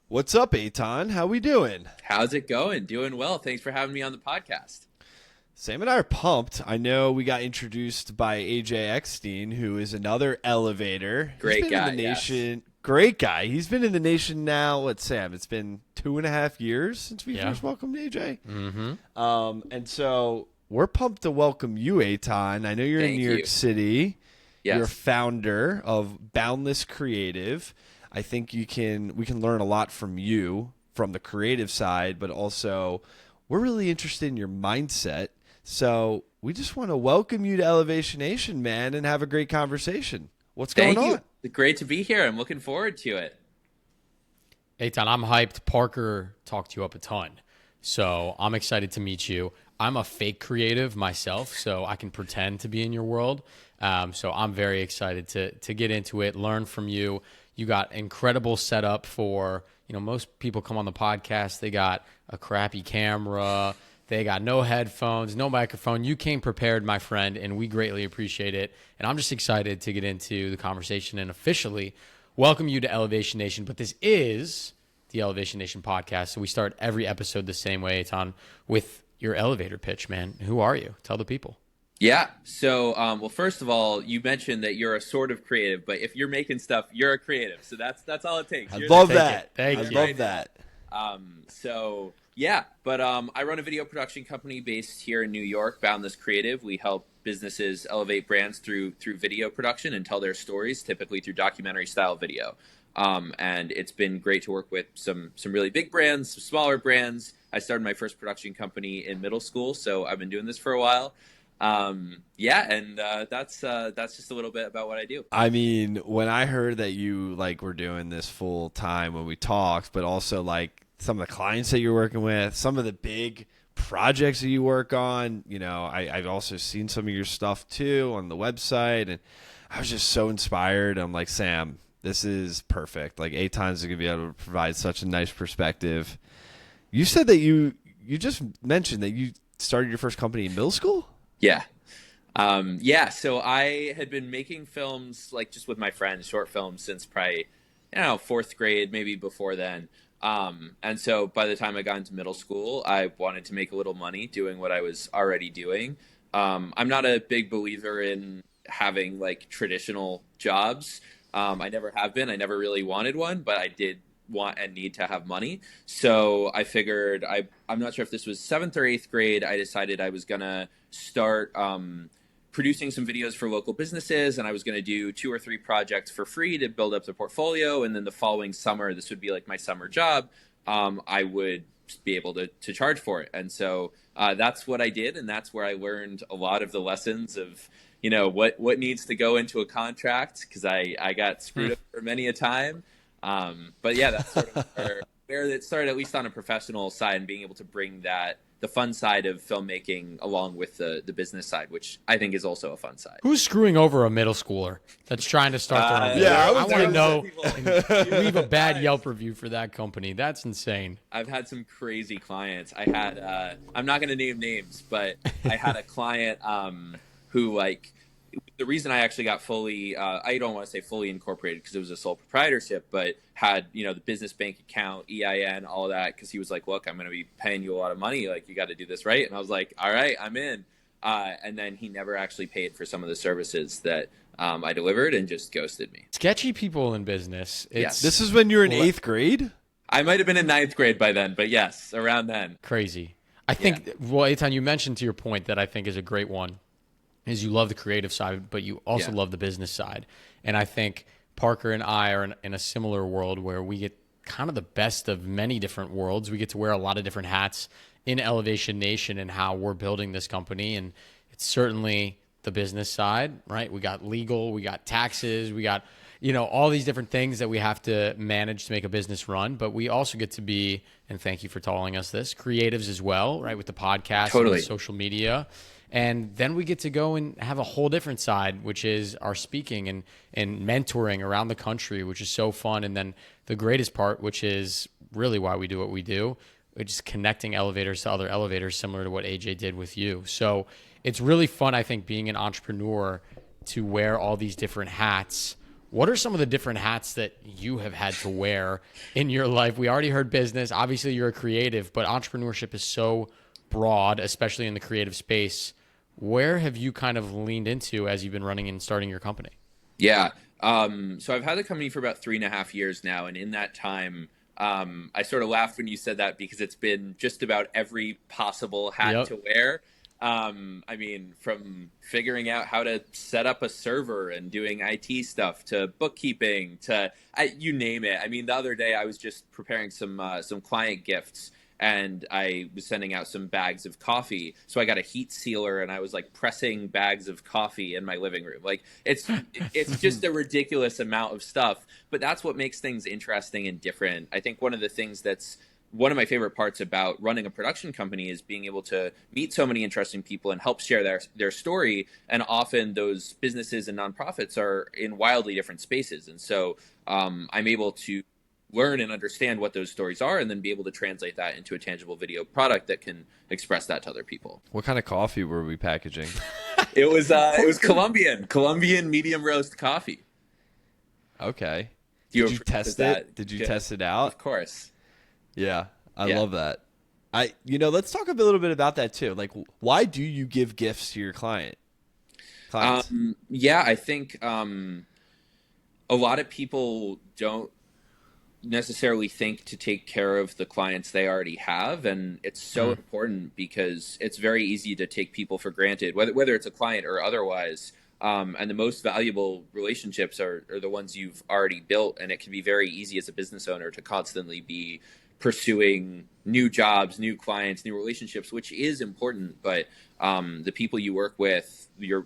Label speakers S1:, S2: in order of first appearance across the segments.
S1: What's up, Eitan? How we doing?
S2: How's it going? Doing well. Thanks for having me on the podcast.
S1: Sam and I are pumped. I know we got introduced by AJ Eckstein, who is another elevator. He's
S2: Great
S1: been in the
S2: guy, yes.
S1: nation. Great guy. He's been in the nation now. What, Sam? It's been 2.5 years since we
S3: Yeah.
S1: first welcomed AJ.
S3: Mm-hmm.
S1: And so we're pumped to welcome you, Eitan. I know you're in
S2: Thank
S1: New York
S2: you.
S1: City. You're a
S2: Yes.
S1: founder of Boundless Creative. I think we can learn a lot from you from the creative side, but also we're really interested in your mindset. So we just want to welcome you to Elevation Nation, man, and have a great conversation. What's going
S2: Thank
S1: on?
S2: you. Great to be here. I'm looking forward to it.
S3: Eitan, I'm hyped. Parker talked you up a ton. So I'm excited to meet you. I'm a fake creative myself, so I can pretend to be in your world. So I'm very excited to get into it, learn from you. You got incredible setup for, most people come on the podcast, they got a crappy camera, they got no headphones, no microphone. You came prepared, my friend, and we greatly appreciate it. And I'm just excited to get into the conversation and officially welcome you to Elevation Nation. But this is the Elevation Nation podcast, so we start every episode the same way, Eitan, with your elevator pitch, man. Who are you? Tell the people.
S2: Yeah. So, well, first of all, you mentioned that you're a sort of creative, but if you're making stuff, you're a creative. So that's all it takes.
S1: I
S2: You're
S1: love
S2: the-
S1: that.
S3: Thank
S1: I
S3: you.
S1: love that.
S2: So yeah, but I run a video production company based here in New York, Boundless Creative. We help businesses elevate brands through video production and tell their stories, typically through documentary style video. And it's been great to work with some really big brands, some smaller brands. I started my first production company in middle school, so I've been doing this for a while. That's just a little bit about what I do.
S1: I mean, when I heard that you were doing this full time when we talked, but also some of the clients that you're working with, some of the big projects that you work on, I've also seen some of your stuff too on the website, and I was just so inspired. I'm like, Sam, this is perfect. Like, Eitan's going to be able to provide such a nice perspective. You said that you just mentioned that you started your first company in middle school?
S2: Yeah. So I had been making films just with my friends, short films since probably, fourth grade, maybe before then. And so by the time I got into middle school, I wanted to make a little money doing what I was already doing. I'm not a big believer in having traditional jobs. I never have been. I never really wanted one, but I did want and need to have money. So I figured I'm not sure if this was seventh or eighth grade. I decided I was going to start producing some videos for local businesses, and I was going to do 2 or 3 projects for free to build up the portfolio. And then the following summer, this would be my summer job. I would be able to charge for it. And so that's what I did. And that's where I learned a lot of the lessons of, what needs to go into a contract, because I got screwed up for many a time. But yeah, that's sort of where it started, at least on a professional side, and being able to bring the fun side of filmmaking along with the business side, which I think is also a fun side.
S3: Who's screwing over a middle schooler that's trying to start their own
S1: Yeah,
S3: business? I want to know.
S2: People-
S3: Leave a bad Yelp review for that company. That's insane.
S2: I've had some crazy clients. I had, I'm not going to name names, but I had a client who the reason I actually got fully, I don't want to say fully incorporated because it was a sole proprietorship, but had, the business bank account, EIN, all of that. Cause he was like, look, I'm going to be paying you a lot of money. You got to do this right. And I was like, all right, I'm in. And then he never actually paid for some of the services that I delivered and just ghosted me.
S3: Sketchy people in business.
S2: Yes.
S1: This is when you're in 8th grade?
S2: I might've been in ninth grade by then, but yes, around then.
S3: Crazy. I think, well, Eitan, you mentioned to your point that I think is a great one, is you love the creative side, but you also love the business side. And I think Parker and I are in a similar world where we get kind of the best of many different worlds. We get to wear a lot of different hats in Elevation Nation and how we're building this company. And it's certainly the business side, right? We got legal, we got taxes, we got, all these different things that we have to manage to make a business run. But we also get to be, and thank you for telling us this, creatives as well, right? With the podcast and with social media. And then we get to go and have a whole different side, which is our speaking and mentoring around the country, which is so fun. And then the greatest part, which is really why we do what we do, which is connecting elevators to other elevators, similar to what AJ did with you. So it's really fun, I think, being an entrepreneur to wear all these different hats What are some of the different hats that you have had to wear in your life? We already heard business. Obviously, you're a creative, but entrepreneurship is so broad, especially in the creative space. Where have you kind of leaned into as you've been running and starting your company?
S2: Yeah. So I've had the company for about 3.5 years now. And in that time, I sort of laughed when you said that because it's been just about every possible hat to wear. I mean, from figuring out how to set up a server and doing IT stuff to bookkeeping to you name it. I mean, the other day I was just preparing some client gifts, and I was sending out some bags of coffee. So I got a heat sealer and I was like pressing bags of coffee in my living room. Like it's just a ridiculous amount of stuff, but that's what makes things interesting and different. I think one of the things that's one of my favorite parts about running a production company is being able to meet so many interesting people and help share their story. And often those businesses and nonprofits are in wildly different spaces. And so I'm able to learn and understand what those stories are and then be able to translate that into a tangible video product that can express that to other people.
S1: What kind of coffee were we packaging?
S2: It was Colombian medium roast coffee.
S1: Okay. Did you test it? Did you test it out?
S2: Of course.
S1: Yeah. I love that. Let's talk a little bit about that too. Like, why do you give gifts to your clients?
S2: I think a lot of people don't necessarily think to take care of the clients they already have, and it's so important because it's very easy to take people for granted, whether it's a client or otherwise. And the most valuable relationships are the ones you've already built, and it can be very easy as a business owner to constantly be pursuing new jobs, new clients, new relationships, which is important. But the people you work with, your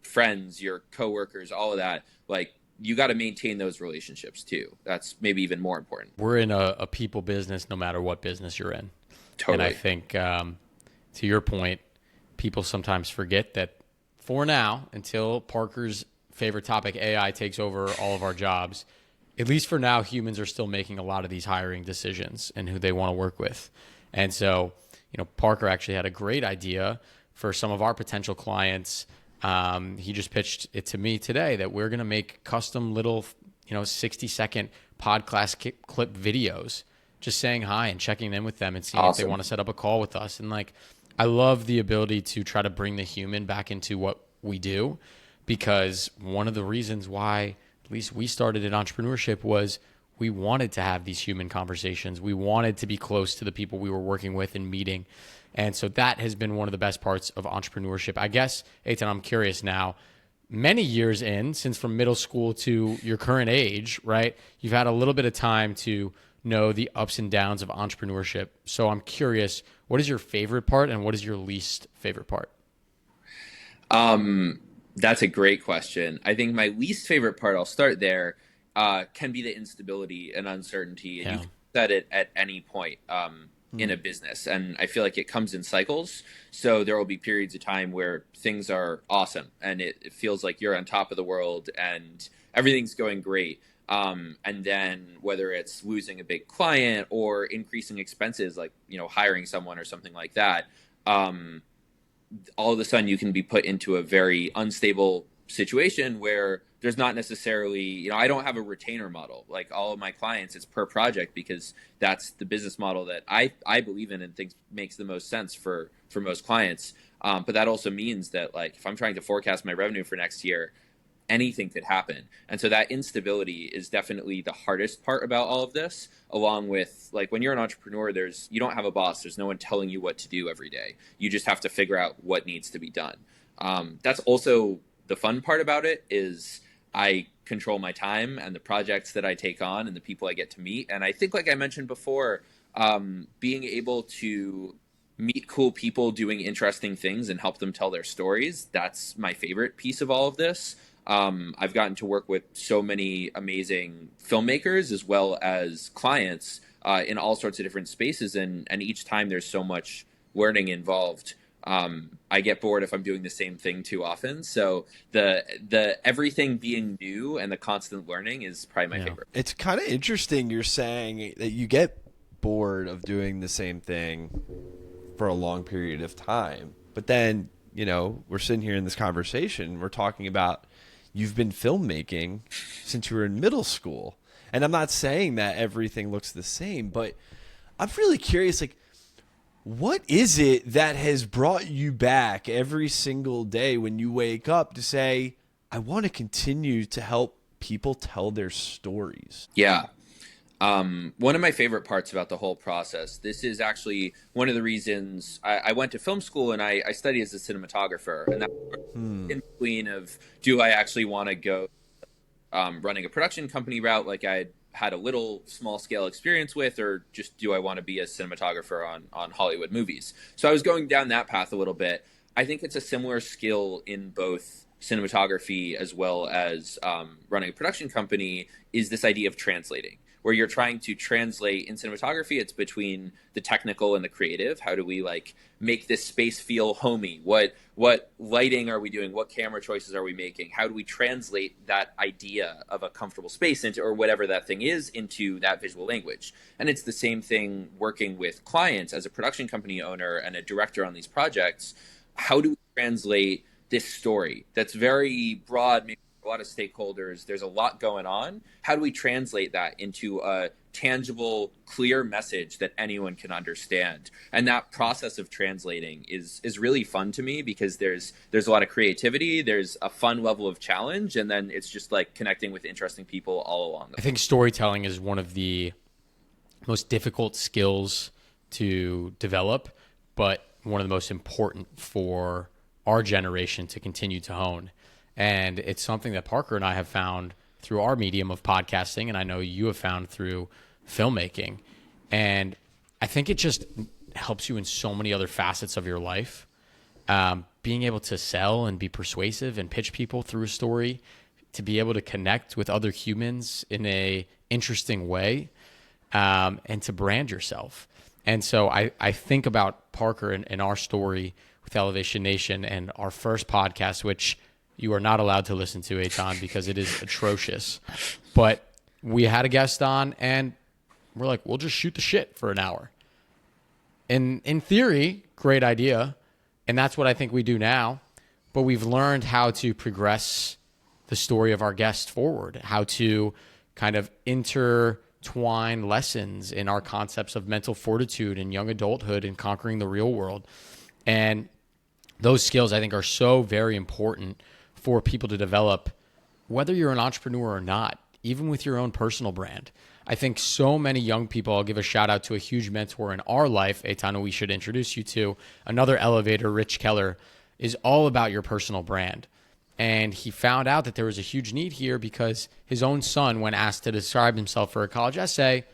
S2: friends, your coworkers, all of that, like, you got to maintain those relationships too. That's maybe even more important.
S3: We're in a people business, no matter what business you're in.
S2: Totally.
S3: And I think, to your point, people sometimes forget that for now, until Parker's favorite topic, AI, takes over all of our jobs, at least for now, humans are still making a lot of these hiring decisions and who they want to work with. And so, Parker actually had a great idea for some of our potential clients. He just pitched it to me today that we're going to make custom little, 60-second podcast clip videos, just saying hi and checking in with them and seeing if they want to set up a call with us. And I love the ability to try to bring the human back into what we do, because one of the reasons why at least we started in entrepreneurship was we wanted to have these human conversations. We wanted to be close to the people we were working with and meeting. And so that has been one of the best parts of entrepreneurship. I guess, Eitan, I'm curious now, many years in, since from middle school to your current age, right, you've had a little bit of time to know the ups and downs of entrepreneurship. So I'm curious, what is your favorite part and what is your least favorite part?
S2: That's a great question. I think my least favorite part, I'll start there, can be the instability and uncertainty. And you can set it at any point. In a business. And I feel like it comes in cycles. So there will be periods of time where things are awesome and it feels like you're on top of the world and everything's going great. And then whether it's losing a big client or increasing expenses, like, hiring someone or something like that, all of a sudden you can be put into a very unstable situation where there's not necessarily, I don't have a retainer model. Like all of my clients, it's per project because that's the business model that I believe in and think makes the most sense for most clients. But that also means that, like, if I'm trying to forecast my revenue for next year, anything could happen. And so that instability is definitely the hardest part about all of this, along with, like, when you're an entrepreneur, you don't have a boss. There's no one telling you what to do every day. You just have to figure out what needs to be done. That's also the fun part about it is I control my time and the projects that I take on and the people I get to meet. And I think, like I mentioned before, being able to meet cool people doing interesting things and help them tell their stories, that's my favorite piece of all of this. I've gotten to work with so many amazing filmmakers as well as clients in all sorts of different spaces. And each time there's so much learning involved. I get bored if I'm doing the same thing too often. So the everything being new and the constant learning is probably my favorite.
S1: It's kind of interesting you're saying that you get bored of doing the same thing for a long period of time. But then, we're sitting here in this conversation, we're talking about, you've been filmmaking since you were in middle school. And I'm not saying that everything looks the same, but I'm really curious, like, what is it that has brought you back every single day when you wake up to say, I want to continue to help people tell their stories?
S2: Yeah. One of my favorite parts about the whole process, this is actually one of the reasons I went to film school, and I studied as a cinematographer. And that in between of, do I actually want to go running a production company route like I had a little small scale experience with, or just do I want to be a cinematographer on Hollywood movies? So I was going down that path a little bit. I think it's a similar skill in both cinematography as well as running a production company, is this idea of translating, where you're trying to translate. In cinematography, it's between the technical and the creative. How do we like make this space feel homey? What lighting are we doing? What camera choices are we making? How do we translate that idea of a comfortable space into, or whatever that thing is, into that visual language? And it's the same thing working with clients as a production company owner and a director on these projects. How do we translate this story that's very broad, maybe a lot of stakeholders, there's a lot going on. How do we translate that into a tangible, clear message that anyone can understand? And that process of translating is really fun to me, because there's a lot of creativity, there's a fun level of challenge, and then it's just like connecting with interesting people all along the way.
S3: I think storytelling is one of the most difficult skills to develop, but one of the most important for our generation to continue to hone. And it's something that Parker and I have found through our medium of podcasting, and I know you have found through filmmaking. And I think it just helps you in so many other facets of your life. Being able to sell and be persuasive and pitch people through a story, to be able to connect with other humans in a interesting way, and to brand yourself. And so I think about Parker and our story with Elevation Nation and our first podcast, which you are not allowed to listen to, Eitan, because it is atrocious. But we had a guest on, and we're like, we'll just shoot the shit for an hour. And in theory, great idea. And that's what I think we do now. But we've learned how to progress the story of our guest forward, how to kind of intertwine lessons in our concepts of mental fortitude and young adulthood and conquering the real world. And those skills, I think, are so very important for people to develop, whether you're an entrepreneur or not, even with your own personal brand. I think so many young people, I'll give a shout out to a huge mentor in our life, Eitan, we should introduce you to, another elevator, Rich Keller, is all about your personal brand. And he found out that there was a huge need here because his own son, when asked to describe himself for a college essay,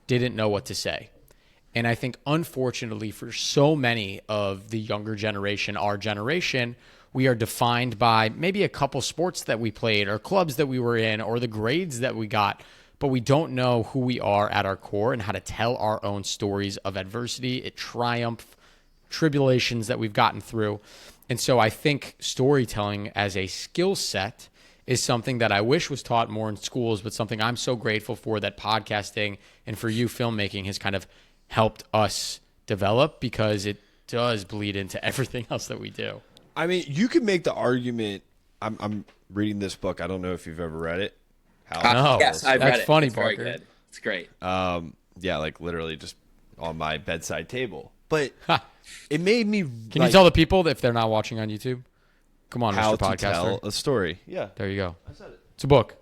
S3: didn't know what to say. And I think, unfortunately, for so many of the younger generation, our generation, we are defined by maybe a couple sports that we played or clubs that we were in or the grades that we got, but we don't know who we are at our core and how to tell our own stories of adversity, triumph, tribulations that we've gotten through. And so I think storytelling as a skill set is something that I wish was taught more in schools, but something I'm so grateful for that podcasting and for you filmmaking has kind of helped us develop, because it does bleed into everything else that we do.
S1: I mean, you could make the argument. I'm reading this book. I don't know if you've ever read it.
S3: No.
S2: Yes, I've read it.
S3: That's funny,
S2: it's very
S3: Parker.
S2: good. It's great.
S1: Yeah, like literally just on my bedside table. But it made me.
S3: Can you tell the people if they're not watching on YouTube? Come on,
S1: how
S3: Mr.
S1: to
S3: Podcaster.
S1: tell a story? Yeah,
S3: There you go.
S1: I said it.
S3: It's a book.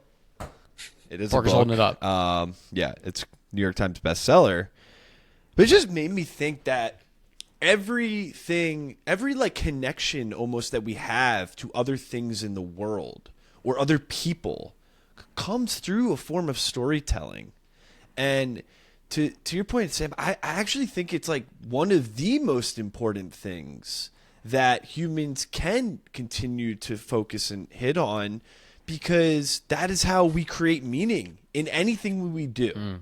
S1: It is.
S3: Parker's
S1: a book.
S3: holding it up.
S1: Yeah, it's New York Times bestseller. But it just made me think that every like connection almost that we have to other things in the world or other people comes through a form of storytelling. And to your point, Sam, I actually think it's like one of the most important things that humans can continue to focus and hit on, because that is how we create meaning in anything we do.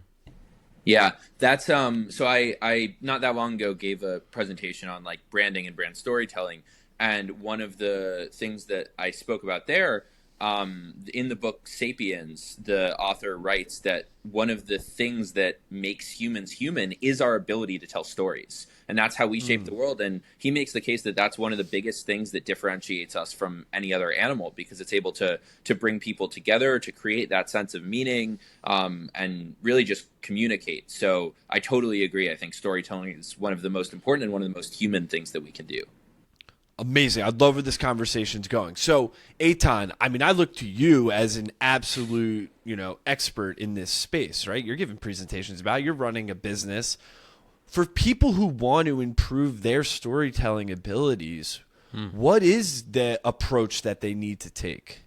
S2: Yeah, that's so I not that long ago gave a presentation on like branding and brand storytelling, and one of the things that I spoke about there in the book Sapiens, the author writes that one of the things that makes humans human is our ability to tell stories. And that's how we shape the world. And he makes the case that that's one of the biggest things that differentiates us from any other animal, because it's able to bring people together, to create that sense of meaning, and really just communicate. So I totally agree. I think storytelling is one of the most important and one of the most human things that we can do.
S1: Amazing. I love where this conversation's going. So, Eitan, I mean, I look to you as an absolute, expert in this space, right? You're giving presentations about it. You're running a business. For people who want to improve their storytelling abilities, what is the approach that they need to take?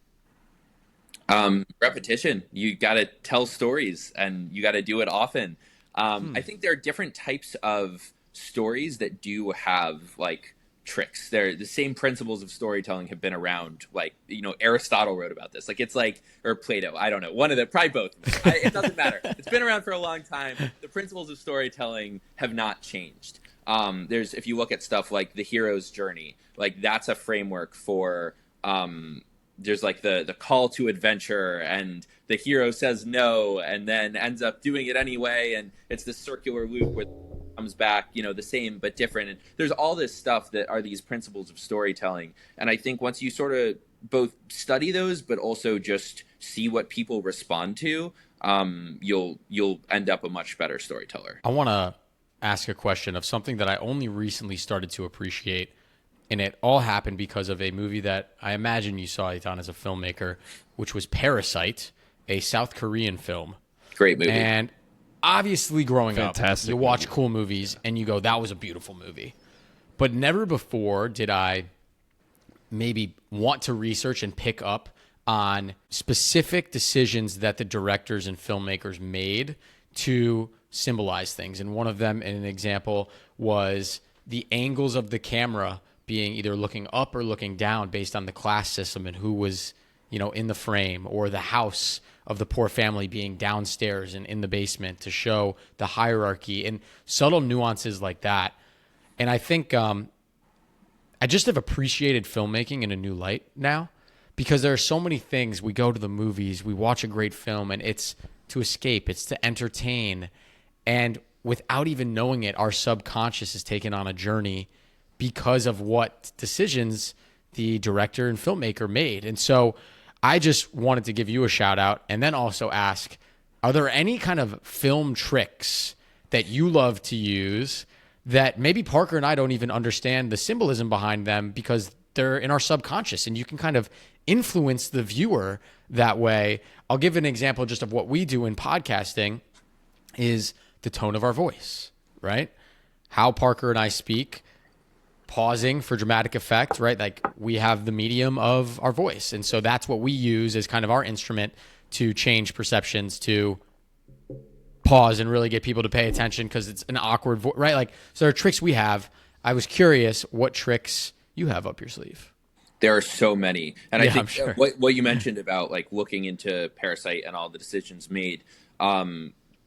S2: Repetition. You got to tell stories, and you got to do it often. I think there are different types of stories that do have like tricks. They're the same principles of storytelling have been around. Like, Aristotle wrote about this. Like, it's like, or Plato, I don't know, one of the, probably both. It doesn't matter. It's been around for a long time. The principles of storytelling have not changed. If you look at stuff like the hero's journey, like that's a framework for, there's like the call to adventure, and the hero says no and then ends up doing it anyway, and it's this circular loop where comes back, the same but different. And there's all this stuff that are these principles of storytelling. And I think once you sort of both study those, but also just see what people respond to, you'll end up a much better storyteller.
S3: I want to ask a question of something that I only recently started to appreciate. And it all happened because of a movie that I imagine you saw, Eitan, as a filmmaker, which was Parasite, a South Korean film.
S2: Great movie.
S3: And obviously growing
S1: Fantastic
S3: up, you watch
S1: movie.
S3: cool movies and you go, that was a beautiful movie. But never before did I maybe want to research and pick up on specific decisions that the directors and filmmakers made to symbolize things. And one of them, in an example, was the angles of the camera being either looking up or looking down based on the class system and who was, in the frame, or the house of the poor family being downstairs and in the basement to show the hierarchy and subtle nuances like that. And I think I just have appreciated filmmaking in a new light now, because there are so many things. We go to the movies, we watch a great film, and it's to escape, it's to entertain. And without even knowing it, our subconscious is taken on a journey because of what decisions the director and filmmaker made. And so I just wanted to give you a shout out, and then also ask, are there any kind of film tricks that you love to use that maybe Parker and I don't even understand the symbolism behind them because they're in our subconscious, and you can kind of influence the viewer that way? I'll give an example just of what we do in podcasting is the tone of our voice, right? How Parker and I speak, pausing for dramatic effect, right? Like, we have the medium of our voice. And so that's what we use as kind of our instrument to change perceptions, to pause and really get people to pay attention because it's an awkward voice, right? Like, so there are tricks we have. I was curious what tricks you have up your sleeve.
S2: There are so many. And I think
S3: sure.
S2: what you mentioned about like looking into Parasite and all the decisions made,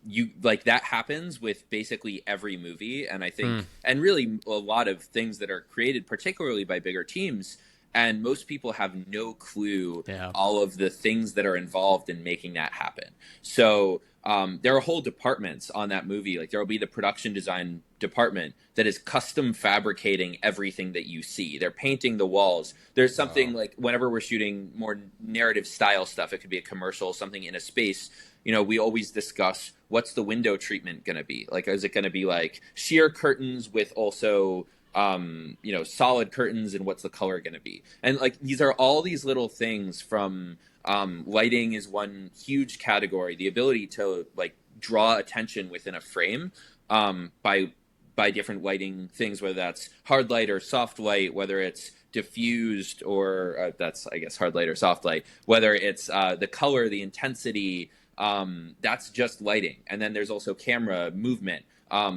S2: you like that happens with basically every movie. And I think, and really a lot of things that are created, particularly by bigger teams. And most people have no clue all of the things that are involved in making that happen. So there are whole departments on that movie. Like, there will be the production design department that is custom fabricating everything that you see. They're painting the walls. There's something like whenever we're shooting more narrative style stuff, it could be a commercial, something in a space. We always discuss, what's the window treatment going to be? Like, is it going to be like sheer curtains with also solid curtains, and what's the color going to be? And like, these are all these little things from lighting is one huge category. The ability to like draw attention within a frame by different lighting things, whether that's hard light or soft light, whether it's diffused or that's, I guess, hard light or soft light, whether it's the color, the intensity, that's just lighting. And then there's also camera movement,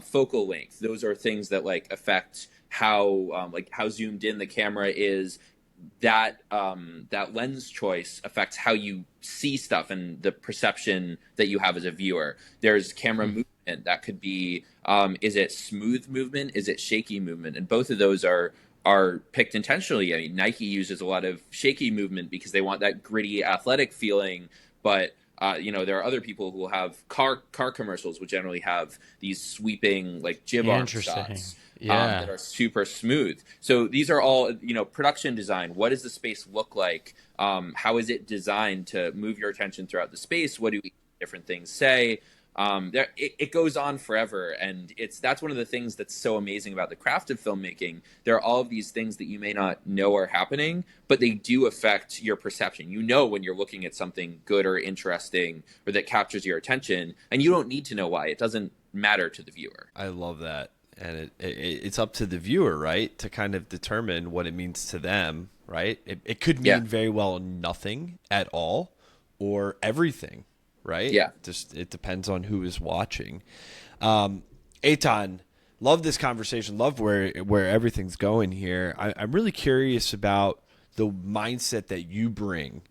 S2: focal length. Those are things that like affect how zoomed in the camera is. That lens choice affects how you see stuff and the perception that you have as a viewer. There's camera movement that could be, is it smooth movement? Is it shaky movement? And both of those are are picked intentionally. I mean, Nike uses a lot of shaky movement because they want that gritty athletic feeling, but there are other people who will have car commercials which generally have these sweeping like jib arm shots that are super smooth. So these are all, production design. What does the space look like? How is it designed to move your attention throughout the space? What do different things say? It goes on forever, and that's one of the things that's so amazing about the craft of filmmaking. There are all of these things that you may not know are happening, but they do affect your perception. When you're looking at something good or interesting or that captures your attention, and you don't need to know why. It doesn't matter to the viewer.
S1: I love that. And it's up to the viewer, right, to kind of determine what it means to them, right? It could mean very well nothing at all or everything. Right?
S2: Yeah.
S1: Just it depends on who is watching. Eitan, love this conversation. Love where everything's going here. I'm really curious about the mindset that you bring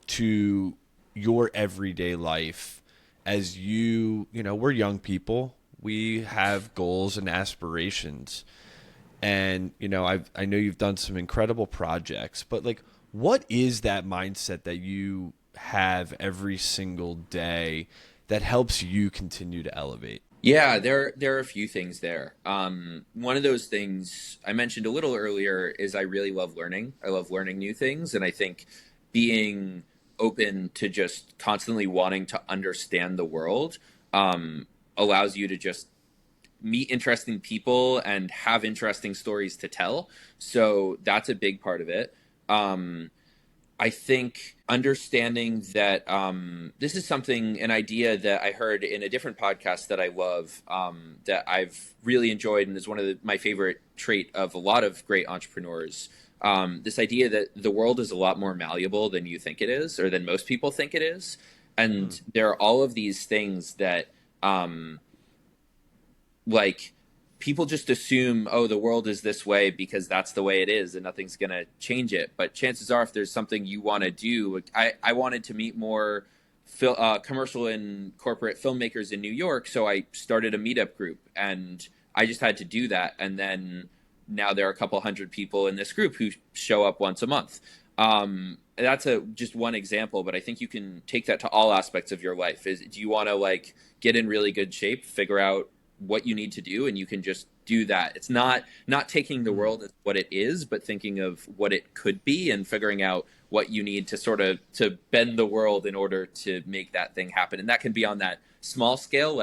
S1: to your everyday life as we're young people. We have goals and aspirations. And, I know you've done some incredible projects, but like, what is that mindset that you have every single day that helps you continue to elevate?
S2: Yeah, there are a few things there. One of those things I mentioned a little earlier is I really love learning. I love learning new things. And I think being open to just constantly wanting to understand the world allows you to just meet interesting people and have interesting stories to tell. So that's a big part of it. I think understanding that this is an idea that I heard in a different podcast that I love, that I've really enjoyed and is one of my favorite trait of a lot of great entrepreneurs. This idea that the world is a lot more malleable than you think it is, or than most people think it is. And there are all of these things that people just assume, the world is this way because that's the way it is and nothing's going to change it. But chances are, if there's something you want to do, I wanted to meet more commercial and corporate filmmakers in New York. So I started a meetup group, and I just had to do that. And then now there are a couple hundred people in this group who show up once a month. That's just one example, but I think you can take that to all aspects of your life. Do you want to get in really good shape, figure out what you need to do, and you can just do that. It's not taking the world as what it is, but thinking of what it could be and figuring out what you need to sort of to bend the world in order to make that thing happen. And that can be on that small scale,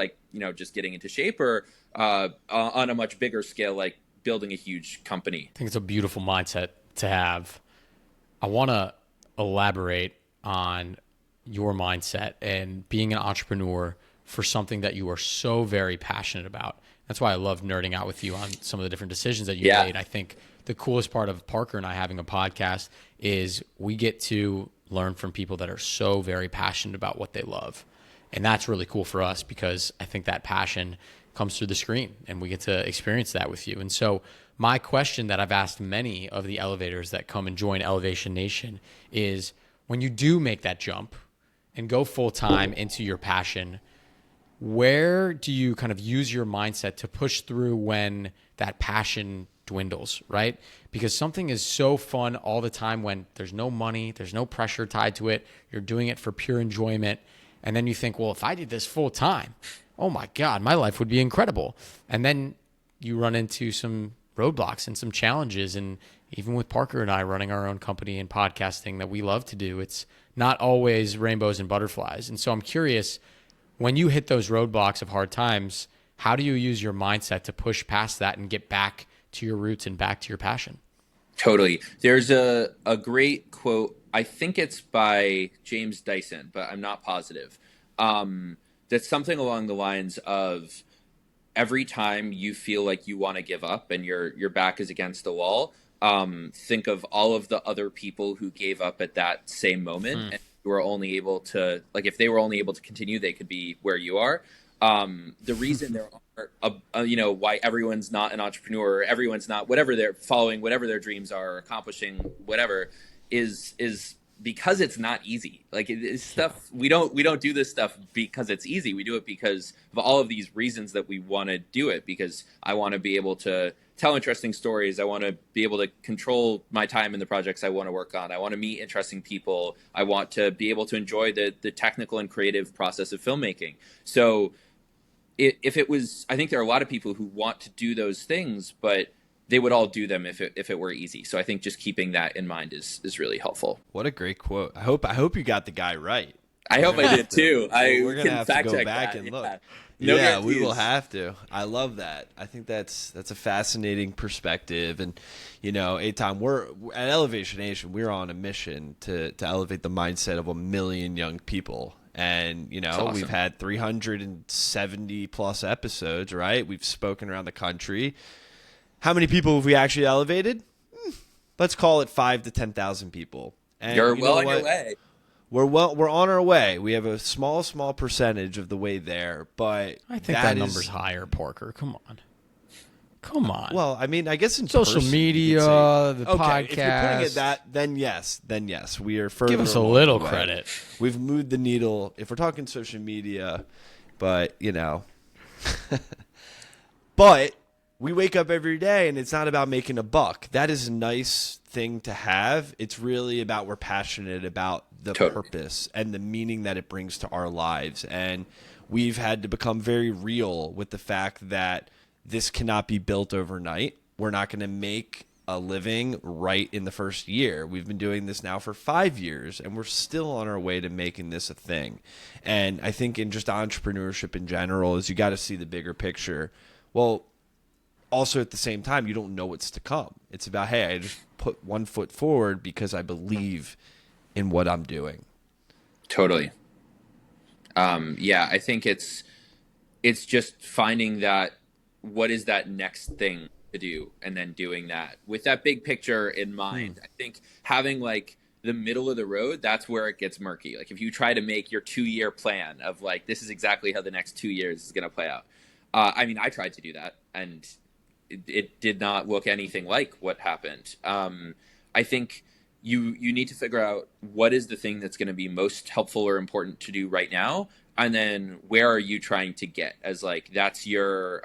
S2: just getting into shape, or on a much bigger scale, like building a huge company.
S3: I think it's a beautiful mindset to have. I want to elaborate on your mindset and being an entrepreneur for something that you are so very passionate about. That's why I love nerding out with you on some of the different decisions that you made. I think the coolest part of Parker and I having a podcast is we get to learn from people that are so very passionate about what they love. And that's really cool for us because I think that passion comes through the screen and we get to experience that with you. And so my question that I've asked many of the elevators that come and join Elevation Nation is, when you do make that jump and go full time into your passion, where do you kind of use your mindset to push through when that passion dwindles, right? Because something is so fun all the time when there's no money, there's no pressure tied to it, you're doing it for pure enjoyment. And then you think, well, if I did this full time, oh my God, my life would be incredible. And then you run into some roadblocks and some challenges. And even with Parker and I running our own company and podcasting that we love to do, it's not always rainbows and butterflies. And so I'm curious, when you hit those roadblocks of hard times, how do you use your mindset to push past that and get back to your roots and back to your passion?
S2: Totally. There's a great quote, I think it's by James Dyson, but I'm not positive. That's something along the lines of, every time you feel like you want to give up and your back is against the wall, think of all of the other people who gave up at that same moment and who are only able to, if they were only able to continue, they could be where you are. The reason there are, why everyone's not an entrepreneur, or everyone's not whatever they're following, whatever their dreams are, accomplishing whatever, is because it's not easy. It's stuff we don't do this stuff because it's easy. We do it because of all of these reasons that we want to do it. Because I want to be able to tell interesting stories. I want to be able to control my time in the projects I want to work on. I want to meet interesting people. I want to be able to enjoy the technical and creative process of filmmaking. So if it was, I think there are a lot of people who want to do those things, but they would all do them if it were easy. So I think just keeping that in mind is really helpful.
S1: What a great quote. I hope you got the guy right.
S2: I hope I did too.
S1: We're gonna have to go back and look. Yeah, we will have to. I love that. I think that's a fascinating perspective. And Eitan, we're at Elevation Nation. We're on a mission to elevate the mindset of 1 million young people. And awesome. We've had 370 plus episodes, right? We've spoken around the country. How many people have we actually elevated? Let's call it 5,000 to 10,000 people. And
S2: you're well on your way.
S1: We're on our way. We have a small percentage of the way there, but
S3: I think that number's higher, Parker. Come on.
S1: Well, I mean, I guess in
S3: social media, the podcast.
S1: If you're putting it that, then yes, we are further.
S3: Give us a little credit.
S1: We've moved the needle. If we're talking social media, but but we wake up every day, and it's not about making a buck. That is a nice thing to have. It's really about we're passionate about the purpose and the meaning that it brings to our lives, and we've had to become very real with the fact that this cannot be built overnight. We're not going to make a living right in the first year. We've been doing this now for 5 years, and we're still on our way to making this a thing. And I think in just entrepreneurship in general is you got to see the bigger picture. Well, also at the same time, you don't know what's to come. It's about, hey, I just put one foot forward because I believe in what I'm doing.
S2: Totally. I think it's just finding that, what is that next thing to do, and then doing that with that big picture in mind. I think having like the middle of the road, that's where it gets murky. Like if you try to make your 2-year plan of like, this is exactly how the next 2 years is going to play out. I mean, I tried to do that, and it did not look anything like what happened. I think you need to figure out what is the thing that's going to be most helpful or important to do right now. And then where are you trying to get, as like, that's your,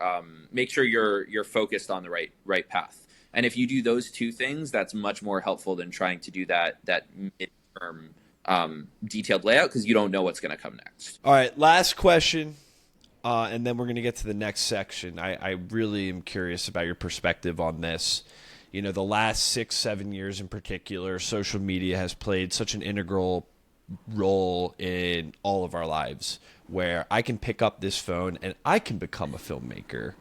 S2: make sure you're focused on the right path. And if you do those two things, that's much more helpful than trying to do that midterm detailed layout, because you don't know what's going to come next.
S1: All right. Last question. And then we're going to get to the next section. I really am curious about your perspective on this. The last 6-7 years in particular, social media has played such an integral role in all of our lives, where I can pick up this phone and I can become a filmmaker.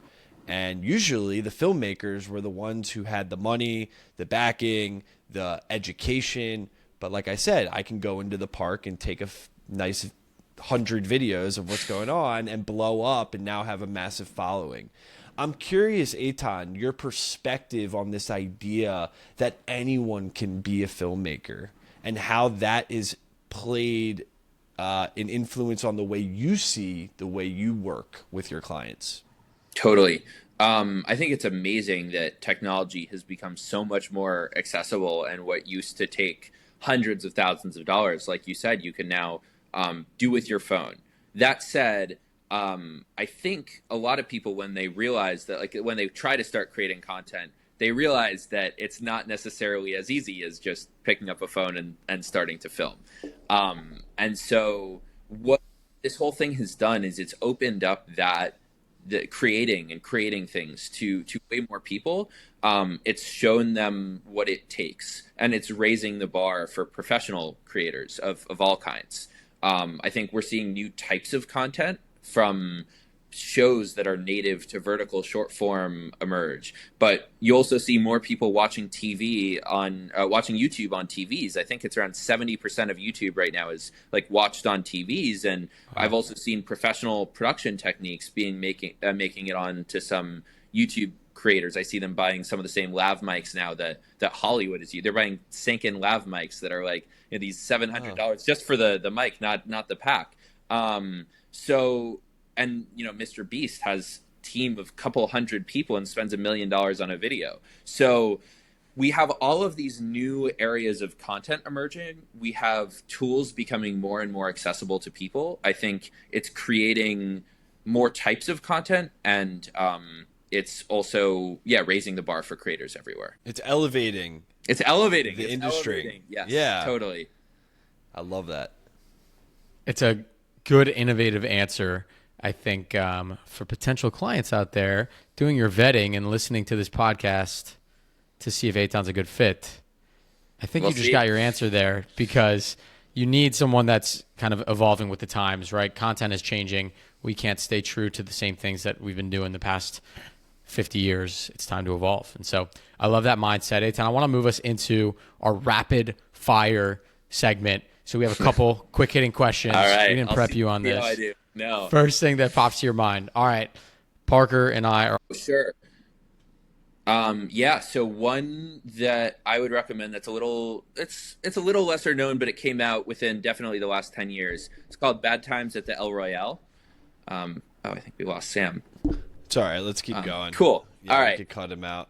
S1: And usually the filmmakers were the ones who had the money, the backing, the education. But like I said, I can go into the park and take a nice 100 videos of what's going on and blow up and now have a massive following. I'm curious, Eitan, your perspective on this idea that anyone can be a filmmaker and how that is played an influence on the way you see the way you work with your clients.
S2: Totally. I think it's amazing that technology has become so much more accessible, and what used to take hundreds of thousands of dollars, like you said, you can now do with your phone. That said, I think a lot of people, when they realize that, like when they try to start creating content, they realize that it's not necessarily as easy as just picking up a phone and starting to film. And so what this whole thing has done is it's opened up the creating things to way more people. It's shown them what it takes, and it's raising the bar for professional creators of all kinds. I think we're seeing new types of content from shows that are native to vertical short form emerge, but you also see more people watching YouTube on TVs. I think it's around 70% of YouTube right now is like watched on TVs, and wow. I've also seen professional production techniques making it on to some YouTube creators. I see them buying some of the same lav mics now that Hollywood is using. They're buying sink-in lav mics that are like these $700 just for the mic, not the pack. And Mr. Beast has a team of a couple hundred people and spends $1 million on a video. So we have all of these new areas of content emerging. We have tools becoming more and more accessible to people. I think it's creating more types of content and it's also, yeah, raising the bar for creators everywhere.
S1: It's elevating.
S2: It's elevating
S1: the
S2: it's
S1: industry.
S2: Elevating. Yes,
S1: Yeah,
S2: totally.
S1: I love that.
S3: It's a good, innovative answer, I think, for potential clients out there doing your vetting and listening to this podcast to see if Eitan's a good fit. I think
S2: We'll
S3: you just
S2: see.
S3: got your answer there, because you need someone that's kind of evolving with the times, right? Content is changing. We can't stay true to the same things that we've been doing the past 50 years. It's time to evolve. And so I love that mindset. Eitan, I want to move us into our rapid fire segment. So we have a couple quick hitting questions.
S2: All right,
S3: We didn't prep you on
S2: see
S3: this.
S2: how I do. No,
S3: First thing that pops to your mind. All right. Parker and I are.
S2: sure. Yeah, so one that I would recommend that's a little, it's a little lesser known, but it came out within definitely the last 10 years. It's called Bad Times at the El Royale. I think we lost Sam.
S1: It's all right. Let's keep going.
S2: Cool.
S1: Yeah,
S2: All
S1: we
S2: right.
S1: could cut him out.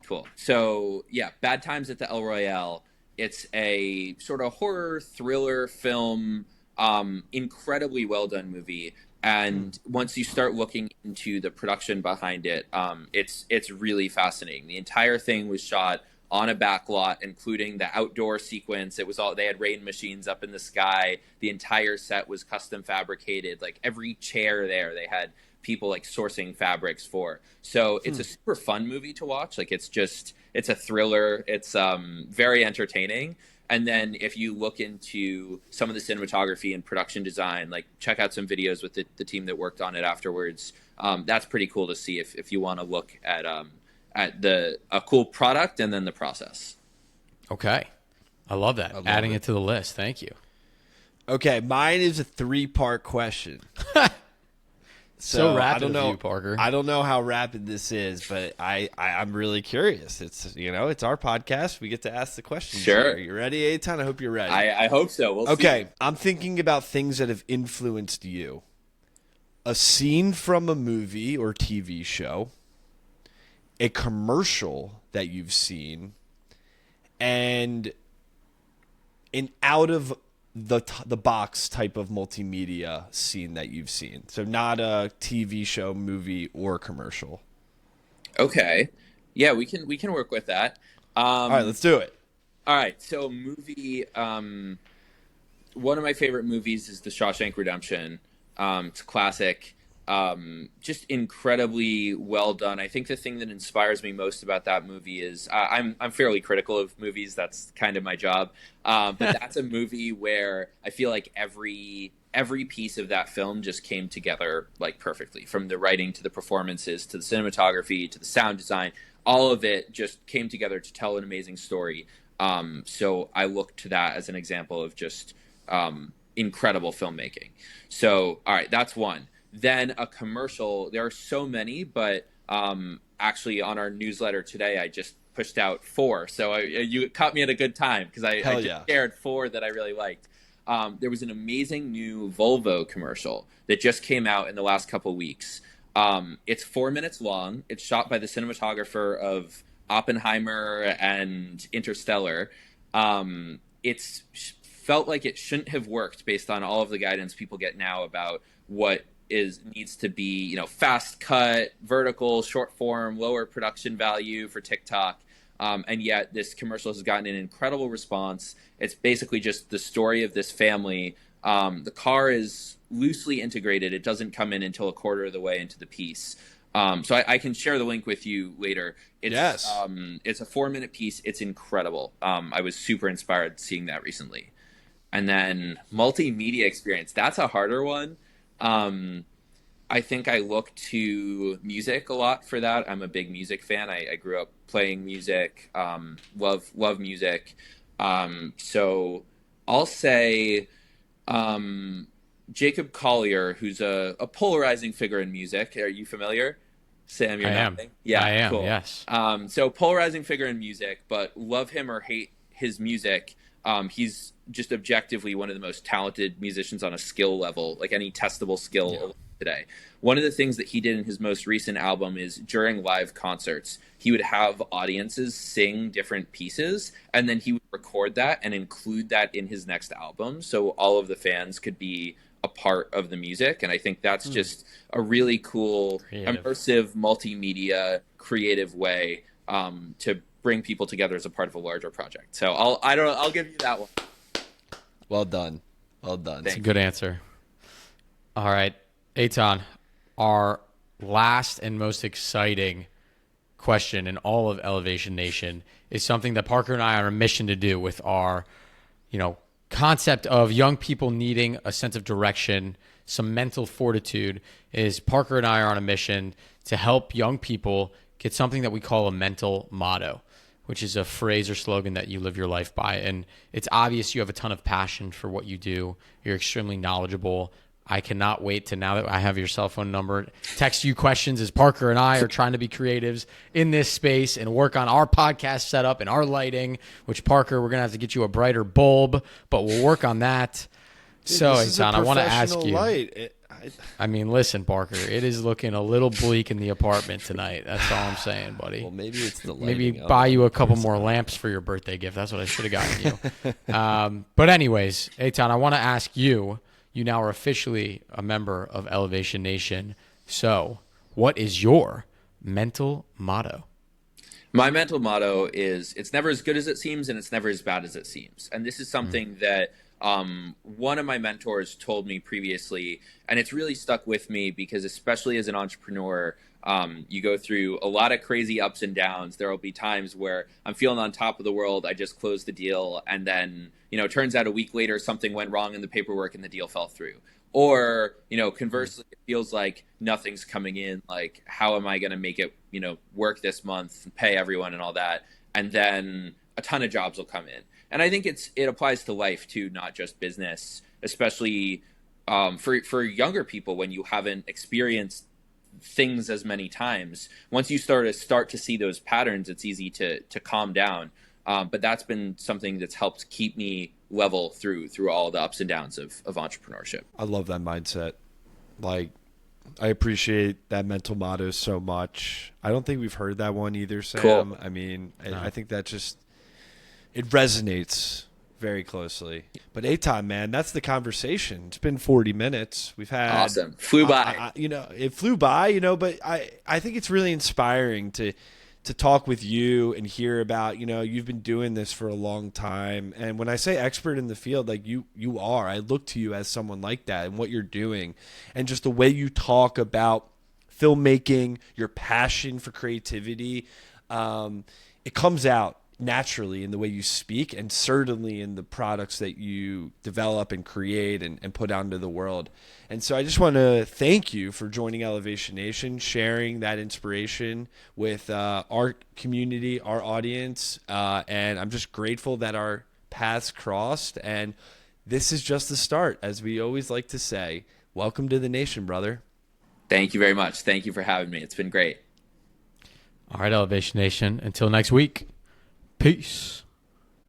S2: Cool. So, yeah, Bad Times at the El Royale. It's a sort of horror thriller film, incredibly well done movie. And once you start looking into the production behind it, it's really fascinating. The entire thing was shot on a back lot, including the outdoor sequence. It was all, they had rain machines up in the sky. The entire set was custom fabricated. Like every chair there, they had people like sourcing fabrics for. So it's a super fun movie to watch. Like it's a thriller. It's very entertaining. And then if you look into some of the cinematography and production design, like check out some videos with the team that worked on it afterwards. That's pretty cool to see if you want to look at a cool product and then the process.
S3: Okay. I love that. Adding it to the list. Thank you.
S1: Okay, mine is a 3-part question.
S3: So rapid
S1: I don't
S3: of
S1: know,
S3: you, Parker.
S1: I don't know how rapid this is, but I'm really curious. It's it's our podcast. We get to ask the questions.
S2: Sure.
S1: Here. You ready, Eitan? I hope you're ready.
S2: I hope so. We'll see.
S1: Okay, I'm thinking about things that have influenced you. A scene from a movie or TV show, a commercial that you've seen, and an out of the box type of multimedia scene that you've seen. So not a TV show, movie, or commercial.
S2: Okay. Yeah, we can work with that.
S1: All right, let's do it.
S2: All right. So movie, one of my favorite movies is The Shawshank Redemption. It's a classic. Just incredibly well done. I think the thing that inspires me most about that movie is I'm fairly critical of movies. That's kind of my job. But that's a movie where I feel like every piece of that film just came together like perfectly, from the writing to the performances to the cinematography to the sound design. All of it just came together to tell an amazing story. So I look to that as an example of just incredible filmmaking. So, all right, that's one. Then a commercial. There are so many, but actually on our newsletter today, I just pushed out 4. So you caught me at a good time, because I just shared 4 that I really liked. There was an amazing new Volvo commercial that just came out in the last couple weeks. It's 4 minutes long. It's shot by the cinematographer of Oppenheimer and Interstellar. It's felt like it shouldn't have worked based on all of the guidance people get now about what needs to be, fast cut, vertical, short form, lower production value for TikTok. And yet this commercial has gotten an incredible response. It's basically just the story of this family. The car is loosely integrated. It doesn't come in until a quarter of the way into the piece. So I can share the link with you later. It's a 4-minute piece. It's incredible. I was super inspired seeing that recently. And then multimedia experience. That's a harder one. I think I look to music a lot for that. I'm a big music fan. I grew up playing music, love music. So I'll say Jacob Collier, who's a polarizing figure in music. Are you familiar? Sam, you're nodding? Yeah,
S3: I am,
S2: cool.
S3: yes.
S2: So polarizing figure in music, but love him or hate his music. He's just objectively one of the most talented musicians on a skill level, like any testable skill today. One of the things that he did in his most recent album is during live concerts, he would have audiences sing different pieces, and then he would record that and include that in his next album. So all of the fans could be a part of the music. And I think that's just a really cool, immersive, multimedia, creative way to bring people together as a part of a larger project. So I'll give you that one.
S1: Well done. Well done.
S3: That's a good answer. All right, Eitan, our last and most exciting question in all of Elevation Nation is something that Parker and I are on a mission to do with our, concept of young people needing a sense of direction, some mental fortitude. Is Parker and I are on a mission to help young people get something that we call a mental motto, which is a phrase or slogan that you live your life by. And it's obvious you have a ton of passion for what you do. You're extremely knowledgeable. I cannot wait to, now that I have your cell phone number, text you questions as Parker and I are trying to be creatives in this space and work on our podcast setup and our lighting, which, Parker, we're going to have to get you a brighter bulb, but we'll work on that.
S1: Dude,
S3: so, Eitan, I want to ask you.
S1: Light.
S3: I mean, listen, Parker, it is looking a little bleak in the apartment tonight. That's all I'm saying, buddy.
S1: Well, maybe it's the lighting.
S3: Maybe buy you a couple more lamps for your birthday gift. That's what I should have gotten you. But anyways, Eitan, I want to ask you. You now are officially a member of Elevation Nation. So, what is your mental motto?
S2: My mental motto is, it's never as good as it seems, and it's never as bad as it seems. And this is something that one of my mentors told me previously, and it's really stuck with me because, especially as an entrepreneur, you go through a lot of crazy ups and downs. There will be times where I'm feeling on top of the world. I just closed the deal, and then, it turns out a week later something went wrong in the paperwork and the deal fell through. Or, conversely, it feels like nothing's coming in. Like, how am I going to make it, work this month and pay everyone and all that? And then a ton of jobs will come in. And I think it applies to life too, not just business, especially for younger people when you haven't experienced things as many times. Once you start to see those patterns, it's easy to calm down. But that's been something that's helped keep me level through all the ups and downs of entrepreneurship.
S1: I love that mindset. Like, I appreciate that mental motto so much. I don't think we've heard that one either, Sam.
S2: Cool.
S1: I mean, no. I think that it resonates very closely. But Eitan, man, that's the conversation. It's been 40 minutes. We've had
S2: awesome. Flew by.
S1: It flew by, but I think it's really inspiring to talk with you and hear about, you've been doing this for a long time. And when I say expert in the field, like you are, I look to you as someone like that and what you're doing and just the way you talk about filmmaking, your passion for creativity. It comes out naturally in the way you speak and certainly in the products that you develop and create and put out into the world. And so I just want to thank you for joining Elevation Nation, sharing that inspiration with our community, our audience. And I'm just grateful that our paths crossed. And this is just the start, as we always like to say. Welcome to the nation, brother.
S2: Thank you very much. Thank you for having me. It's been great.
S3: All right, Elevation Nation. Until next week. Peace.